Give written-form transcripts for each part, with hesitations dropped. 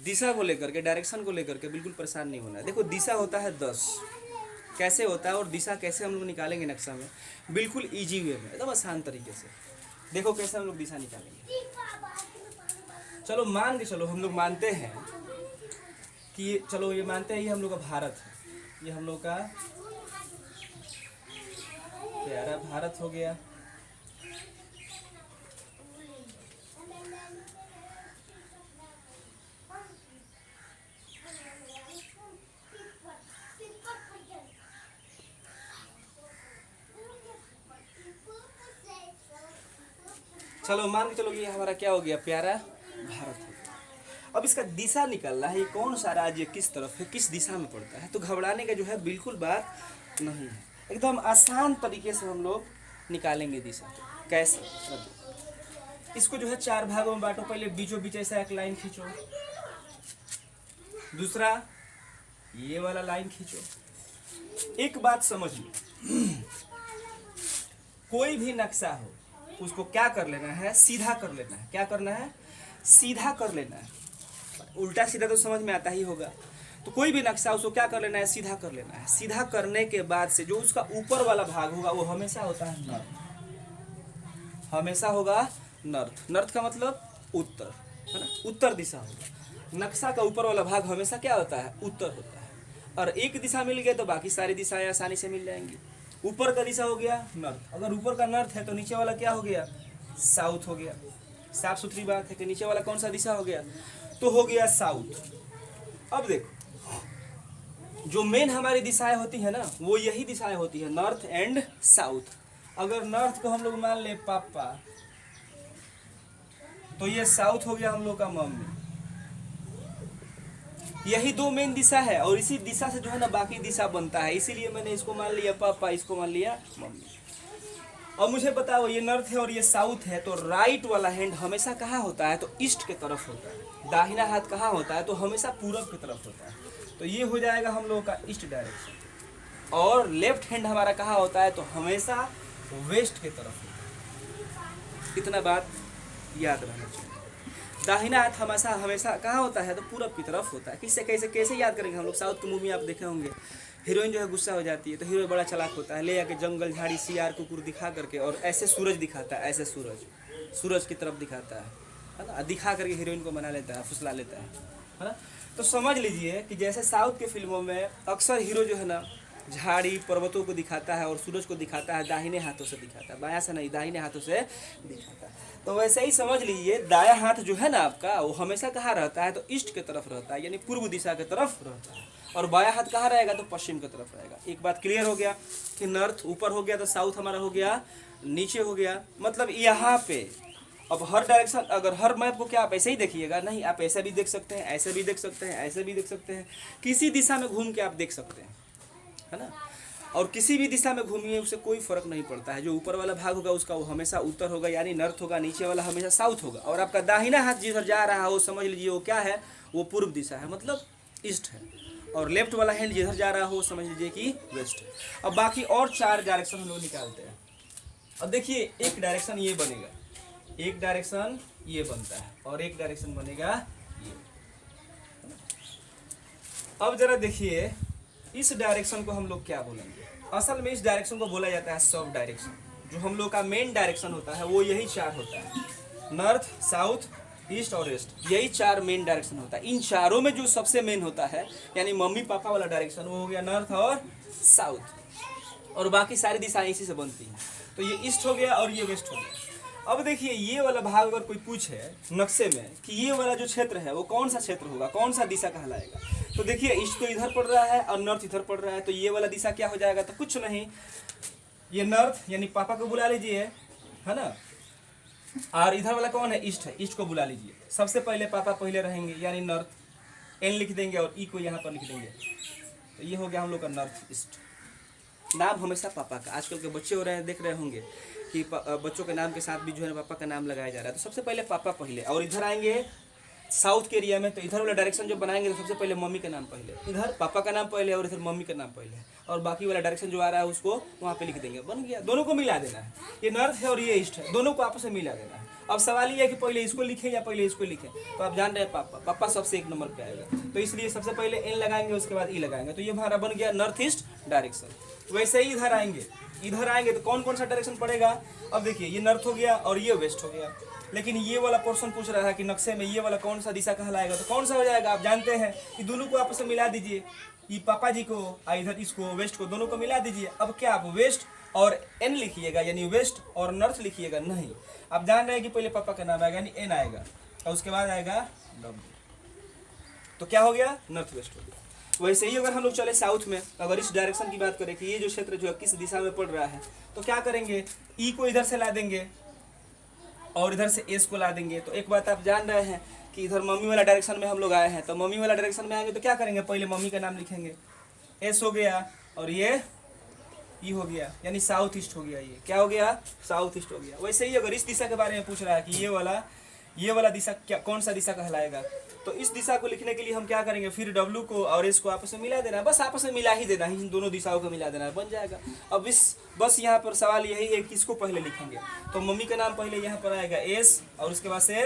दिशा को लेकर के, डायरेक्शन को लेकर के बिल्कुल परेशान नहीं होना है। देखो दिशा होता है 10, कैसे होता है और दिशा कैसे हम लोग निकालेंगे नक्शा में, बिल्कुल ईजी वे में, एकदम आसान तरीके से। देखो कैसे हम लोग दिशा निकालेंगे। चलो मान के चलो, हम लोग मानते हैं कि चलो ये मानते हैं ये हम लोग का भारत है, ये हम लोग का प्यारा भारत हो गया। चलो मान के चलो कि ये हमारा क्या हो गया, प्यारा भारत हो गया। अब इसका दिशा निकलना है, ये कौन सा राज्य किस तरफ है, किस दिशा में पड़ता है। तो घबराने का जो है बिल्कुल बात नहीं है, एकदम आसान तरीके से हम लोग निकालेंगे दिशा। कैसे, इसको जो है 4 भागों में बांटो। पहले बीचों बीच ऐसा एक लाइन खींचो, दूसरा ये वाला लाइन खींचो। एक बात समझ लो, कोई भी नक्शा हो उसको क्या कर लेना है, सीधा कर लेना है। क्या करना है, सीधा कर लेना है। उल्टा सीधा तो समझ में आता ही होगा। तो कोई भी नक्शा उसको क्या कर लेना है, सीधा कर लेना है। सीधा करने के बाद से जो उसका ऊपर वाला भाग होगा वो हमेशा होता है नॉर्थ, हमेशा होगा नॉर्थ। नॉर्थ का मतलब उत्तर, है ना, उत्तर दिशा होगा। नक्शा का ऊपर वाला भाग हमेशा क्या होता है, उत्तर होता है। और एक दिशा मिल गया तो बाकी सारी दिशाएं आसानी से मिल जाएंगी। ऊपर का दिशा हो गया नॉर्थ, अगर ऊपर का नॉर्थ है तो नीचे वाला क्या हो गया, साउथ हो गया। साफ सुथरी बात है कि नीचे वाला कौन सा दिशा हो गया, तो हो गया साउथ। अब देखो जो मेन हमारी दिशाएं होती है ना, वो यही दिशाएं होती है, नॉर्थ एंड साउथ। अगर नॉर्थ को हम लोग मान ले पापा, तो ये साउथ हो गया हम लोग का मम्मी। यही 2 मेन दिशा है और इसी दिशा से जो है ना बाकी दिशा बनता है। इसीलिए मैंने इसको मान लिया पापा, इसको मान लिया मम्मी। और मुझे बताओ ये नॉर्थ है और ये साउथ है, तो राइट वाला हैंड हमेशा कहाँ होता है, तो ईस्ट के तरफ होता है। दाहिना हाथ कहाँ होता है, तो हमेशा पूरब की तरफ होता है। तो ये हो जाएगा हम लोगों का ईस्ट डायरेक्शन। और लेफ्ट हैंड हमारा कहाँ होता है, तो हमेशा वेस्ट की तरफ होता है। इतना बात याद रहना चाहिए। दाहिना हाथ हमेशा हमेशा कहाँ होता है, तो पूरब की तरफ होता है। किससे कैसे कैसे याद करेंगे हम लोग, साउथ की मूवी आप देखे होंगे, हीरोइन जो है गुस्सा हो जाती है तो हीरो बड़ा चालाक होता है, ले आके जंगल झाड़ी सियार कुकुर दिखा करके और ऐसे सूरज दिखाता है, ऐसे सूरज की तरफ दिखाता है ना, दिखा करके हीरोइन को मना लेता है, फुसला लेता है ना। तो समझ लीजिए कि जैसे साउथ के फिल्मों में अक्सर हीरो जो है ना झाड़ी पर्वतों को दिखाता है और सूरज को दिखाता है, दाहिने हाथों से दिखाता है, बायां से नहीं, दाहिने हाथों से दिखाता है। तो वैसे ही समझ लीजिए दायां हाथ जो है ना आपका, वो हमेशा कहाँ रहता है, तो ईस्ट की तरफ रहता है, यानी पूर्व दिशा की तरफ रहता है। और बायां हाथ कहाँ रहेगा, तो पश्चिम की तरफ रहेगा। एक बात क्लियर हो गया कि नॉर्थ ऊपर हो गया तो साउथ हमारा हो गया नीचे हो गया। मतलब यहाँ पे अब हर डायरेक्शन, अगर हर मैप को क्या आप ऐसे ही देखिएगा, नहीं, आप ऐसे भी देख सकते हैं, ऐसे भी देख सकते हैं, ऐसे भी देख सकते हैं, किसी दिशा में घूम के आप देख सकते हैं, है ना। और किसी भी दिशा में घूमिए उससे कोई फर्क नहीं पड़ता है। जो ऊपर वाला भाग होगा उसका वो हमेशा उत्तर होगा, यानी नॉर्थ होगा, नीचे वाला हमेशा साउथ होगा। और आपका दाहिना हाथ जिधर जा रहा है वो समझ लीजिए वो क्या है, वो पूर्व दिशा है, मतलब ईस्ट है। और लेफ्ट वाला हैंड जिधर जा रहा हो समझ लीजिए कि वेस्ट है। अब बाकी और 4 डायरेक्शन हम लोग निकालते हैं। अब देखिए एक डायरेक्शन ये बनेगा, एक डायरेक्शन ये बनता है और एक डायरेक्शन बनेगा ये। अब जरा देखिए इस डायरेक्शन को हम लोग क्या बोलेंगे। असल में इस डायरेक्शन को बोला जाता है सब डायरेक्शन। जो हम लोग का मेन डायरेक्शन होता है वो यही 4 होता है, नॉर्थ, साउथ, ईस्ट और वेस्ट, यही 4 मेन डायरेक्शन होता है। इन चारों में जो सबसे मेन होता है यानी मम्मी पापा वाला डायरेक्शन, वो हो गया नॉर्थ और साउथ, और बाकी सारी दिशाएं इसी से बनती हैं। तो ये ईस्ट हो गया और ये वेस्ट हो गया। अब देखिए ये वाला भाग अगर कोई पूछे नक्शे में कि ये वाला जो क्षेत्र है वो कौन सा क्षेत्र होगा, कौन सा दिशा कहलाएगा, तो देखिए ईस्ट तो इधर पड़ रहा है और नॉर्थ इधर पड़ रहा है, तो ये वाला दिशा क्या हो जाएगा, तो कुछ नहीं, ये नॉर्थ यानी पापा को बुला लीजिए, है ना। और इधर वाला कौन है, ईस्ट है, ईस्ट को बुला लीजिए। सबसे पहले पापा पहले रहेंगे यानी नॉर्थ, एन लिख देंगे और ई को यहाँ पर लिख देंगे, तो ये हो गया हम लोग का नॉर्थ ईस्ट। नाम हमेशा पापा का, आजकल के बच्चे हो रहे हैं, देख रहे होंगे कि बच्चों के नाम के साथ भी जो है पापा का नाम लगाया जा रहा है। तो सबसे पहले पापा पहले, और इधर आएंगे साउथ के एरिया में तो इधर वाला डायरेक्शन जो बनाएंगे तो सबसे पहले मम्मी का नाम पहले, इधर पापा का नाम पहले और इधर मम्मी का नाम पहले, और बाकी वाला डायरेक्शन जो आ रहा है उसको वहाँ पे लिख देंगे, बन गया। दोनों को मिला देना है, ये नॉर्थ है और ये ईस्ट है, दोनों को आपस में मिला देना है। अब सवाल ये है कि पहले इसको लिखें या पहले इसको लिखें, तो आप जान रहे हैं पापा सबसे एक नंबर पे आएगा, तो इसलिए सबसे पहले एन लगाएंगे, उसके बाद ई लगाएंगे, तो ये हमारा बन गया नॉर्थ ईस्ट डायरेक्शन। वैसे ही इधर आएंगे तो कौन कौन सा डायरेक्शन पड़ेगा। अब देखिए ये नॉर्थ हो गया और ये वेस्ट हो गया, लेकिन ये वाला पोर्शन पूछ रहा है कि नक्शे में ये वाला कौन सा दिशा कहलाएगा, तो कौन सा हो जाएगा। आप जानते हैं कि दोनों को आपस में मिला दीजिए, ये पापा जी को इधर इसको वेस्ट को दोनों को मिला दीजिए। अब क्या आप वेस्ट और एन लिखिएगा यानी वेस्ट और नॉर्थ लिखिएगा, नहीं, आप जान रहे हैं कि पहले पापा का नाम आएगा यानी एन आएगा और उसके बाद आएगा डब्ल्यू, तो क्या हो गया नॉर्थ वेस्ट हो गया। वैसे ही अगर हम लोग चले साउथ में, अगर इस डायरेक्शन की बात करें कि ये जो क्षेत्र जो है किस दिशा में पड़ रहा है, तो क्या करेंगे, ई को इधर से ला देंगे और इधर से एस को ला देंगे। तो एक बात आप जान रहे हैं कि इधर मम्मी वाला डायरेक्शन में हम लोग आए हैं, तो मम्मी वाला डायरेक्शन में आएंगे तो क्या करेंगे, पहले मम्मी का नाम लिखेंगे, एस हो गया और ये ई हो गया यानी साउथ ईस्ट हो गया, ये क्या हो गया साउथ ईस्ट हो गया। वैसे ही अगर इस दिशा के बारे में पूछ रहा है कि ये वाला दिशा क्या कौन सा दिशा कहलाएगा, तो इस दिशा को लिखने के लिए हम क्या करेंगे, फिर डब्ल्यू को और एस को आपस में मिला देना है, बस आपस में मिला ही देना है, इन दोनों दिशाओं को मिला देना है, बन जाएगा। अब बस यहाँ पर सवाल यही है कि किसको पहले लिखेंगे, तो मम्मी का नाम पहले यहाँ पर आएगा एस और उसके बाद से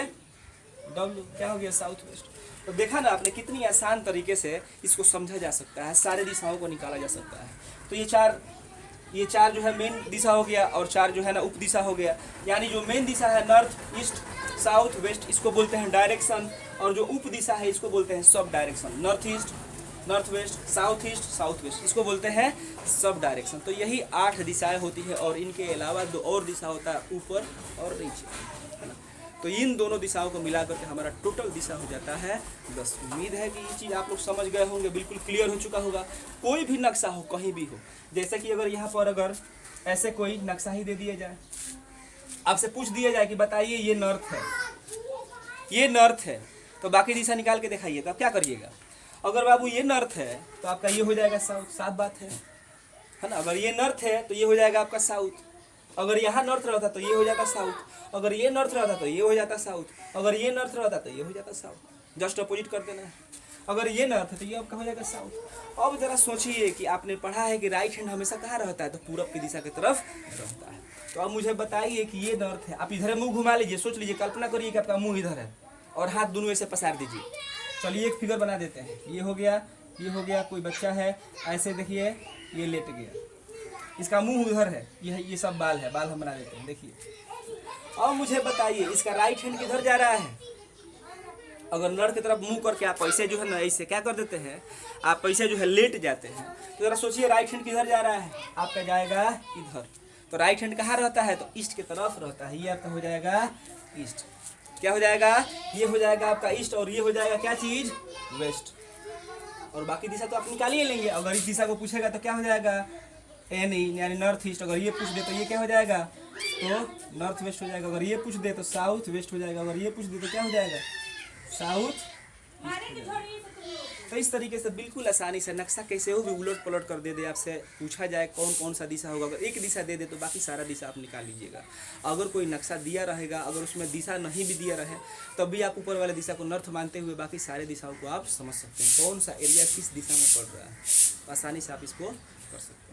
डब्ल्यू, क्या हो गया साउथ वेस्ट। तो देखा ना आपने कितनी आसान तरीके से इसको समझा जा सकता है, सारे दिशाओं को निकाला जा सकता है। तो ये चार जो है मेन दिशा हो गया और चार जो है ना उप दिशा हो गया, यानी जो मेन दिशा है नॉर्थ ईस्ट साउथ वेस्ट इसको बोलते हैं डायरेक्शन, और जो उप दिशा है इसको बोलते हैं sub direction. North east north west south east south west इसको बोलते हैं सब डायरेक्शन। तो यही 8 दिशाएं होती है और इनके अलावा 2 और दिशा होता है ऊपर और नीचे, है ना। तो इन दोनों दिशाओं को मिला करके हमारा टोटल दिशा हो जाता है 10। उम्मीद है कि ये चीज़ आप लोग समझ गए होंगे, बिल्कुल क्लियर हो चुका होगा। कोई भी नक्शा हो कहीं भी हो, जैसे कि अगर यहाँ पर अगर ऐसे कोई नक्शा ही दे दिया जाए, आपसे पूछ दिया जाए कि बताइए ये नॉर्थ है, ये नॉर्थ है, तो बाकी दिशा निकाल के दिखाइए, तो आप क्या करिएगा। अगर बाबू ये नॉर्थ है तो आपका ये हो जाएगा साउथ, साफ बात है ना। अगर ये नॉर्थ है तो ये हो जाएगा आपका साउथ, अगर यहाँ नॉर्थ रहता तो ये हो जाता साउथ, अगर ये नॉर्थ रहता तो ये हो जाता साउथ, अगर ये नॉर्थ रहता तो ये हो जाता साउथ, जस्ट अपोजिट कर देना है। अगर ये नॉर्थ है तो ये आपका हो जाएगा साउथ। अब जरा सोचिए कि आपने पढ़ा है कि राइट हैंड हमेशा कहाँ रहता है, तो पूरब की दिशा की तरफ रहता है। तो अब मुझे बताइए कि ये नॉर्थ है, आप इधर मुंह घुमा लीजिए, सोच लीजिए, कल्पना करिए कि आपका मुंह इधर है और हाथ दोनों ऐसे पसार दीजिए। चलिए एक फिगर बना देते हैं, ये हो गया, कोई बच्चा है ऐसे देखिए, ये लेट गया, इसका मुंह उधर है, ये सब बाल है, बाल हम बना देते हैं, देखिए। अब मुझे बताइए इसका राइट हैंड किधर जा रहा है। अगर नॉर्थ की तरफ मुंह करके आप ऐसे जो है ना ऐसे क्या कर देते हैं, आप ऐसे जो है लेट जाते हैं, तो जरा सोचिए राइट हैंड किधर जा रहा है, आपका जाएगा इधर। तो राइट हैंड कहाँ रहता है, तो ईस्ट की तरफ रहता है, ये आपका हो जाएगा ईस्ट। क्या हो जाएगा, ये हो जाएगा आपका ईस्ट और ये हो जाएगा क्या चीज, वेस्ट। और बाकी दिशा तो आप निकाल ही लेंगे। अगर इस दिशा को पूछेगा तो क्या हो जाएगा, एन यानी नॉर्थ ईस्ट। अगर ये पूछ दे तो ये क्या हो जाएगा, तो नॉर्थ वेस्ट हो जाएगा। अगर ये पूछ दे तो साउथ वेस्ट हो जाएगा। अगर ये पूछ दे तो क्या हो जाएगा, साउथ। तो इस तरीके से बिल्कुल आसानी से नक्शा कैसे हो भी उलट पलट कर दे आपसे पूछा जाए कौन कौन सा दिशा होगा, अगर एक दिशा दे दे तो बाकी सारा दिशा आप निकाल लीजिएगा। अगर कोई नक्शा दिया रहेगा, अगर उसमें दिशा नहीं भी दिया रहे तब भी आप ऊपर वाले दिशा को नॉर्थ मानते हुए बाकी सारे दिशाओं को आप समझ सकते हैं, कौन सा एरिया किस दिशा में पड़ रहा है, आसानी से आप इसको कर सकते हैं।